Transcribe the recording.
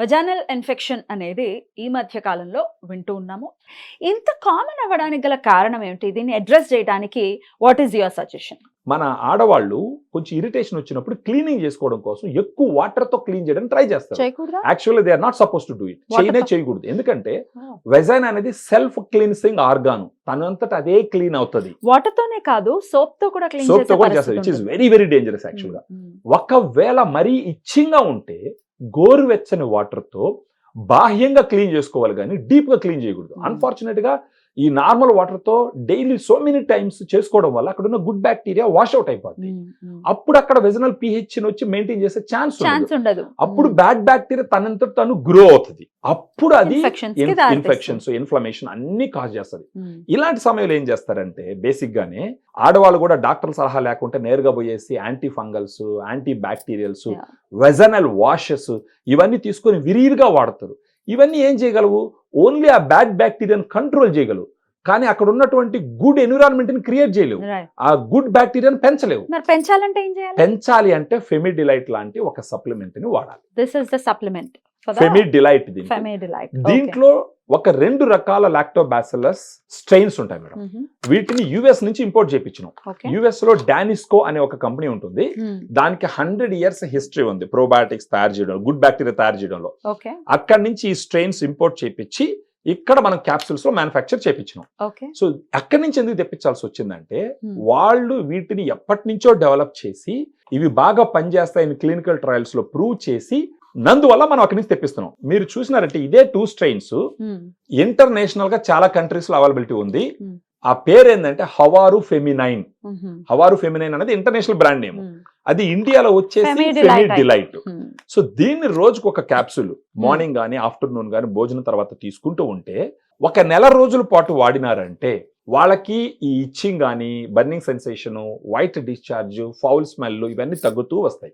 వజానల్ infection అనేది ఈ మధ్య కాలంలో వింటూ ఉన్నాము. ఇంత కామన్ అవ్వడానికి గల కారణం ఏమిటి? దీన్ని అడ్రెస్ చేయడానికి వాట్ ఈస్ యువర్ సజెషన్? మన ఆడవాళ్ళు కొంచెం ఇరిటేషన్ వచ్చినప్పుడు క్లీనింగ్ చేసుకోవడం కోసం ఎక్కువ వాటర్ తో క్లీన్ చేయడానికి ట్రై చేస్తారు. చేయకూడదా? Actually they are not suppose to do it. చేయకూడదు. ఎందుకంటే వెజైన్ అనేది సెల్ఫ్ క్లీన్సింగ్ ఆర్గాన్, తనంతట అదే క్లీన్ అవుతుంది. వాటర్ తోనే కాదు, సోప్ తో కూడా క్లీన్ సోప్ తో కూడా చేస్తారు, which is very very dangerous actual గా. ఒకవేళ మరీ ఇచ్చింగ్ గా ఉంటే గోరువెచ్చని వాటర్ తో బాహ్యంగా క్లీన్ చేసుకోవాలి, కానీ డీప్ గా క్లీన్ చేయకూడదు. అన్ఫార్చునేట్ గా ఈ నార్మల్ వాటర్ తో డైలీ సో మెనీ టైమ్స్ చేసుకోవడం వల్ల అక్కడ ఉన్న గుడ్ బ్యాక్టీరియా వాష్ అవుట్ అయిపోతుంది. అప్పుడు అక్కడ వెజనల్ pH వచ్చి మెయింటైన్ చేసే ఛాన్స్ ఉండదు. అప్పుడు బ్యాడ్ బ్యాక్టీరియా తనంత తను గ్రో అవుతుంది. అప్పుడు అది ఇన్ఫెక్షన్స్, ఇన్ఫ్లమేషన్ అన్ని కాజ్ చేస్తుంది. ఇలాంటి సమయంలో ఏం చేస్తారంటే బేసిక్ గానే ఆడవాళ్ళు కూడా డాక్టర్ సలహా లేకుంటే నేరుగా పోయేసి anti fungals, anti bacterials, vaginal washes ఇవన్నీ తీసుకొని విరివిగా వాడతారు. ఇవన్నీ ఏం చేయగలవు? ఓన్లీ ఆ బ్యాడ్ బ్యాక్టీరియాని కంట్రోల్ చేయగలవు, కానీ అక్కడ ఉన్నటువంటి గుడ్ ఎన్విరాన్మెంట్ ని క్రియేట్ చేయలేవు. ఆ గుడ్ బ్యాక్టీరియాని పెంచలేవు. పెంచాలంటే ఏం చేయాలి? పెంచాలి అంటే ఫెమిడిలైట్ లాంటి ఒక సప్లిమెంట్ ని వాడాలి. దిస్ ఇస్ ద సప్లిమెంట్ ఫెమిడిలైట్. దీంట్లో ఒక 2 రకాల లాక్టోబాసిల్లస్ స్ట్రెయిన్స్ ఉంటాయి మేడం. వీటిని యుఎస్ నుంచి ఇంపోర్ట్ చేయించినాం. యుఎస్ లో డానిస్కో అనే ఒక కంపెనీ ఉంటుంది. దానికి 100 years హిస్టరీ ఉంది ప్రోబయాటిక్స్ తయారు చేయడం, గుడ్ బ్యాక్టీరియా తయారు చేయడంలో. అక్కడి నుంచి ఈ స్ట్రెయిన్స్ ఇంపోర్ట్ చేయించి ఇక్కడ మనం క్యాప్సూల్స్ లో మ్యానుఫ్యాక్చర్ చేయించినాం. సో అక్కడి నుంచి ఎందుకు తెప్పించాల్సి వచ్చిందంటే వాళ్ళు వీటిని ఎప్పటి నుంచో డెవలప్ చేసి ఇవి బాగా పనిచేస్తాయని క్లినికల్ ట్రయల్స్ లో ప్రూవ్ చేసి నందువల్ల మనం అక్కడి నుంచి తెప్పిస్తున్నాం. మీరు చూసినారంటే ఇదే 2 strains ఇంటర్నేషనల్ గా చాలా కంట్రీస్ లో అవైలబిలిటీ ఉంది. ఆ పేరు ఏంటంటే హవారు ఫెమినైన్. హవారు ఫెమినైన్ అనేది ఇంటర్నేషనల్ బ్రాండ్ నేమ్. అది ఇండియాలో వచ్చేసి ఫెమిడిలైట్. సో దీన్ని రోజుకు ఒక క్యాప్సూల్ మార్నింగ్ గానీ ఆఫ్టర్నూన్ గానీ భోజనం తర్వాత తీసుకుంటూ ఉంటే 1 నెల రోజుల పాటు వాడినారంటే వాళ్ళకి ఈ ఇచ్చింగ్ కానీ, burning sensation, white discharge, foul smell ఇవన్నీ తగ్గుతూ వస్తాయి.